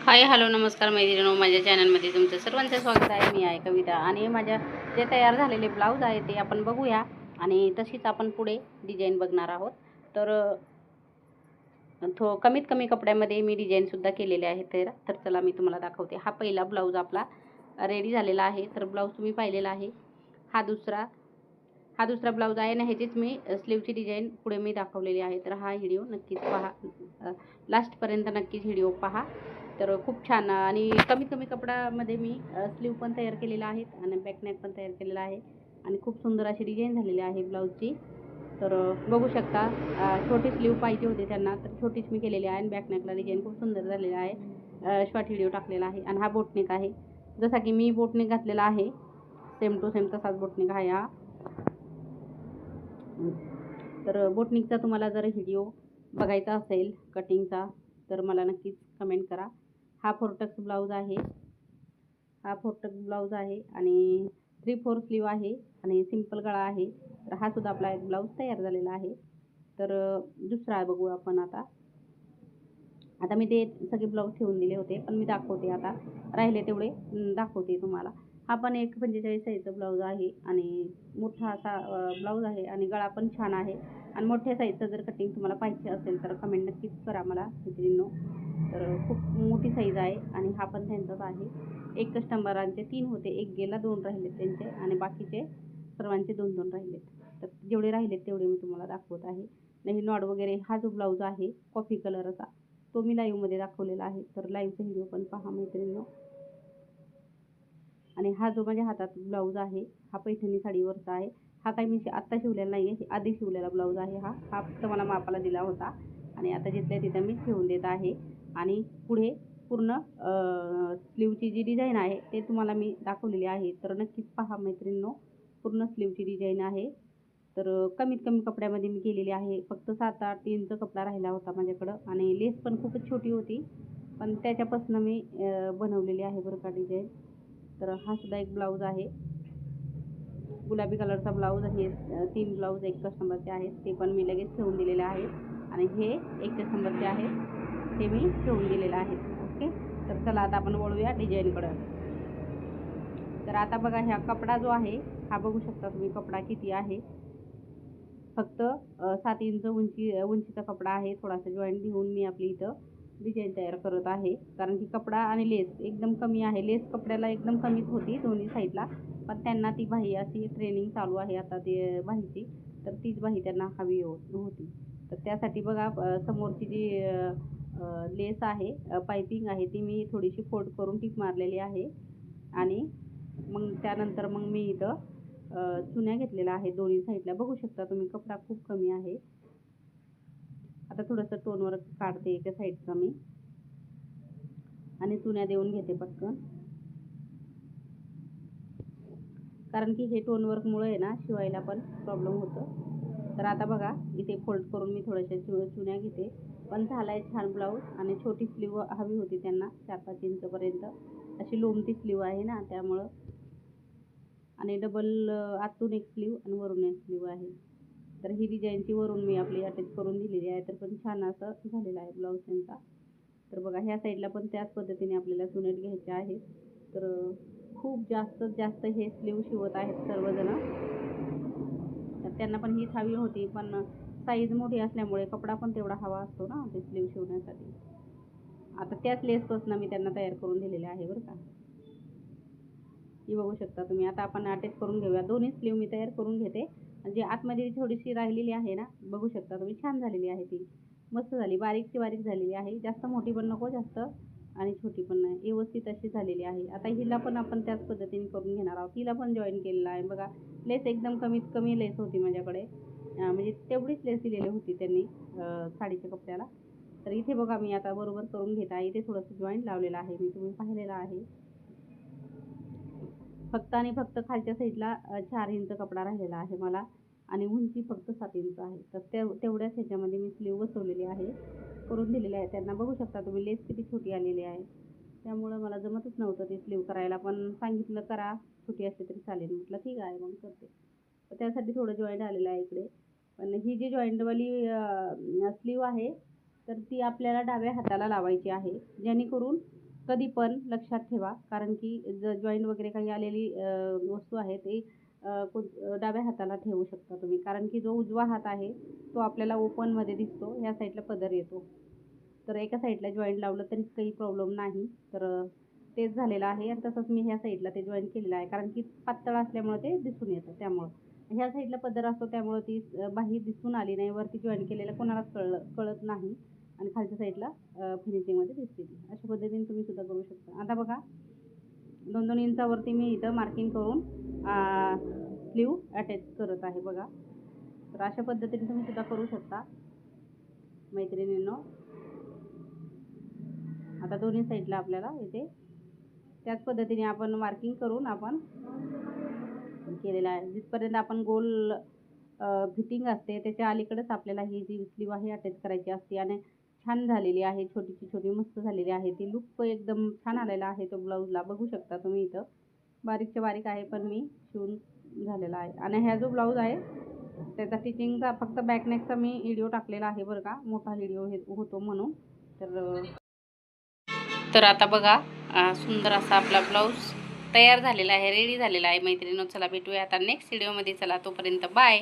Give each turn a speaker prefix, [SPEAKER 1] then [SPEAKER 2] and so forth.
[SPEAKER 1] Hi hello नमस्कार मैत्रिणींनो, माझ्या चॅनलमध्ये तुमचं सर्वांचं स्वागत आहे. मी आहे कविता आणि माझ्या जे तयार झालेले ब्लाऊज आहे ते आपण बघूया आणि तशीच आपण पुढे डिझाईन बघणार आहोत. तर कमीत कमी कपड्यामध्ये मी डिझाईनसुद्धा केलेले आहे. तर चला मी तुम्हाला दाखवते. हा पहिला ब्लाऊज आपला रेडी झालेला आहे. तर ब्लाऊज तुम्ही पाहिलेला आहे. हा दुसरा ब्लाऊज आहे ना, ह्याचीच मी स्लीवची डिझाईन पुढे मी दाखवलेली आहे. तर हा व्हिडिओ नक्कीच पहा, लास्टपर्यंत नक्कीच व्हिडिओ पहा. तर खूप छान आणि कमीत कमी कपड्यामध्ये मी स्लीव पण तयार केलेला आहे आणि बॅकनेक पण तयार केलेला आहे आणि खूप सुंदर अशी डिझाईन झालेली आहे ब्लाऊजची. तर बघू शकता, छोटी स्लीव पाहिजे होते त्यांना, तर छोटीच मी केलेली आहे आणि बॅकनेकला डिझाईन खूप सुंदर झालेली आहे. शॉर्ट व्हिडिओ टाकलेला आहे आणि हा बोटनेक आहे, जसा की मी बोटनेक घातलेला आहे सेम टू सेम तसाच बोटनेक आहे हा. तर बोटनेकचा तुम्हाला जर व्हिडिओ बघायचा असेल कटिंगचा तर मला नक्कीच कमेंट करा. हा 4टक्स ब्लाऊज आहे. हा 4टक्स ब्लाऊज आहे आणि 3/4 स्लीव आहे आणि सिंपल गळा आहे. तर हा सुद्धा आपला एक ब्लाऊज तयार झालेला आहे. तर दुसरा बघू आपण आता मी ते सगळे ब्लाऊज ठेवून दिले होते, पण मी दाखवते आता राहिले तेवढे दाखवते तुम्हाला. हा पण एक 45 साईजचा ब्लाऊज आहे आणि मोठा असा ब्लाऊज आहे आणि गळा पण छान आहे आणि मोठ्या साईजचं जर कटिंग तुम्हाला पाहिजे असेल तर कमेंट नक्कीच करा मला मैत्रिणींनो. तर खूप मोठी साईज आहे आणि हा पण त्यांचाच आहे. एक कस्टमरांचे 3 होते, एक गेला, 2 राहिलेत त्यांचे आणि बाकीचे सर्वांचे 2-2 राहिलेत. तर जेवढे राहिलेत तेवढे मी तुम्हाला दाखवत आहे. नाही नॉड वगैरे हा जो ब्लाऊज आहे कॉफी कलरचा तो मी लाईव्हमध्ये दाखवलेला आहे. तर लाईव्हचा व्हिडिओ पण पहा मैत्रिणींनो. आणि हा जो माझ्या हातात ब्लाऊज आहे हा पैठणी साडीवरचा आहे. हा काही मी आत्ता शिवलेला नाही आहे, आधी शिवलेला ब्लाऊज आहे हा. हा फक्त मला मापाला दिला होता आणि आता जिथल्या तिथं मी ठेवून देत आहे. आणि पुढे पूर्ण स्लीवची जी डिझाईन आहे ते तुम्हाला मी दाखवलेली आहे. तर नक्कीच पहा मैत्रिणींनो, पूर्ण स्लीवची डिझाईन आहे. तर कमीत कमी कपड्यामध्ये मी केलेली आहे. फक्त 7-8 इंच कपडा राहिला होता माझ्याकडं आणि लेस पण खूपच छोटी होती, पण त्याच्यापासून मी बनवलेली आहे बरं का डिझाईन. तर हा सुद्धा एक ब्लाऊज आहे, गुलाबी कलरचा ब्लाऊज आहे. 3 ब्लाऊज एक कस्टमरचे आहेत, ते पण मी लगेच ठेवून दिलेले आहेत आणि हे एक कस्टमरचे आहेत, ते मी ठेवून दिलेलं आहे. ओके, तर चला आता आपण वळूया डिझाईनकडं. तर आता बघा, ह्या कपडा जो आहे हा बघू शकता तुम्ही कपडा किती आहे. फक्त 7 इंच उंचीचा कपडा आहे. थोडासा जॉईंट घेऊन मी आपली इथं डिझाईन तयार करत आहे, कारण की कपडा आणि लेस एकदम कमी आहे. लेस कपड्याला एकदम कमीच होती दोन्ही साईडला, पण त्यांना ती बाही अशी ट्रेनिंग चालू आहे आता ते बाहीची, तर तीच बाही त्यांना हवी होती. तर त्यासाठी बघा, समोरची जी लेस आहे, पायपिंग आहे, ती मी थोडीशी फोल्ड करून टिप मारलेली आहे आणि मग त्यानंतर मग मी इथं चुन्या घेतलेल्या आहेत दोन्ही साईडला. बघू शकता तुम्ही कपडा खूप कमी आहे. आता थोडंसं टोनवर काढते एका साईडचा मी आणि चुन्या देऊन घेते पटकन, कारण की हे टोनवर्कमुळे आहे ना शिवायला पण प्रॉब्लेम होतं. तर आता बघा, इथे फोल्ड करून मी थोड्याशा चुन्या घेते. पण झाला आहे छान ब्लाऊज आणि छोटी स्लीव हवी होती त्यांना 4-5 इंचपर्यंत, अशी लोमटी स्लीव आहे ना त्यामुळं. आणि डबल आतून एक स्लीव आणि वरून एक स्लीव आहे. तर ही डिझाईनची वरून मी आपली अटॅच करून दिलेली आहे. तर पण छान असं झालेलं आहे ब्लाऊज त्यांचा. तर बघा, ह्या साईडला पण त्याच पद्धतीने आपल्याला चुनेट घ्यायचे आहेत. तर खूप जास्त हे स्लीव शिवत आहेत सर्वजण. तर त्यांना पण हीच हवी होती, पण साईज मोठी असल्यामुळे कपडा पण तेवढा हवा असतो ना ते स्लीव शिवण्यासाठी. आता त्याच लेसपासून मी त्यांना तयार करून दिलेले आहे बरं का. ही बघू शकता तुम्ही. आता आपण अटॅच करून घेऊया. दोन्ही स्लीव मी तयार करून घेते. म्हणजे आतमध्ये थोडीशी राहिलेली आहे ना, बघू शकता तुम्ही, छान झालेली आहे ती. मस्त झाली, बारीकची बारीक झालेली आहे. जास्त मोठी पण नको जास्त आणि छोटी पण नाही, व्यवस्थित अशी झालेली आहे. आता हिला पण आपण त्याच पद्धतीने करून घेणार आहोत. हिला पण जॉईन केलेला आहे बघा. लेस एकदम कमीत कमी लेस होती माझ्याकडे, म्हणजे तेवढीच लेस दिलेली होती त्यांनी साडीच्या कपड्याला. तर इथे बघा मी आता बरोबर करून घेत आहे. इथे थोडंसं जॉईंट लावलेलं आहे मी, तुम्ही पाहिलेलं आहे. फक्त आणि फक्त खालच्या साईडला 4 इंच कपडा राहिलेला आहे मला आणि उंची फक्त 7 इंच आहे. तर तेवढ्याच ह्याच्यामध्ये मी स्लीव बसवलेली आहे, करून दिलेली आहे त्यांना. बघू शकता तुम्ही लेस किती छोटी आलेली आहे. त्यामुळं मला जमतच नव्हतं ते स्लीव करायला, पण सांगितलं करा, छोटी असली तरी चालेल. म्हटलं ठीक आहे मग करते. तर त्यासाठी थोडं जॉईंट आलेलं आहे इकडे. पण ही जी जॉईंटवाली स्लीव आहे तर ती आपल्याला डाव्या हाताला लावायची आहे, जेणेकरून कधी पण लक्षात ठेवा, कारण की जॉईंट वगैरे काही आलेली वस्तू आहे ते डाव्या हाताला ठेवू शकता तुम्ही, कारण की जो उजवा हात आहे तो आपल्याला ओपनमध्ये दिसतो, ह्या साईडला पदर येतो. तर एका साईडला जॉईंट लावलं तरी काही प्रॉब्लेम नाही. तर तेच झालेलं आहे आणि तसंच मी ह्या साईडला ते जॉईंट केलेलं आहे, कारण की पातळ असल्यामुळं ते दिसून येतं. त्यामुळं ह्या साईडला पदर असतो त्यामुळं ती बाही दिसून आली नाही. वरती जॉईंट केलेलं कोणालाच कळत नाही आणि खालच्या साईडला फिनिशिंगमध्ये दिसते ती. अशा पद्धतीने तुम्ही सुद्धा करू शकता. आता बघा 2-2 इंचावरती मी इथं मार्किंग करून स्लीव अटॅच करत आहे बघा. तर अशा पद्धतीने तुम्ही सुद्धा करू शकता मैत्रिणींनो. आता दोन्ही साईडला आपल्याला इथे त्याच पद्धतीने आपण मार्किंग करून आपण केलेलं आहे. जिथपर्यंत आपण गोल फिटिंग असते त्याच्या अलीकडेच आपल्याला ही जी स्लीव आहे अटॅच करायची असते आणि छान झालेली आहे. छोटीची छोटी मस्त झालेली आहे ती. लुक एकदम छान आलेला आहे तो ब्लाऊजला. बघू शकता तुम्ही इथं बारीकच्या बारीक आहे, पण मी शिवून झालेला आहे. आणि हा जो ब्लाऊज आहे त्याचा स्टिचिंगचा फक्त बॅकनेकचा मी व्हिडिओ टाकलेला आहे बरं का, मोठा व्हिडिओ होतो म्हणून. तर आता बघा सुंदर असा आपला ब्लाऊज तयार झालेला आहे, रेडी झालेला आहे मैत्रिणींनो. चला भेटूया आता नेक्स्ट व्हिडिओमध्ये. चला तोपर्यंत बाय.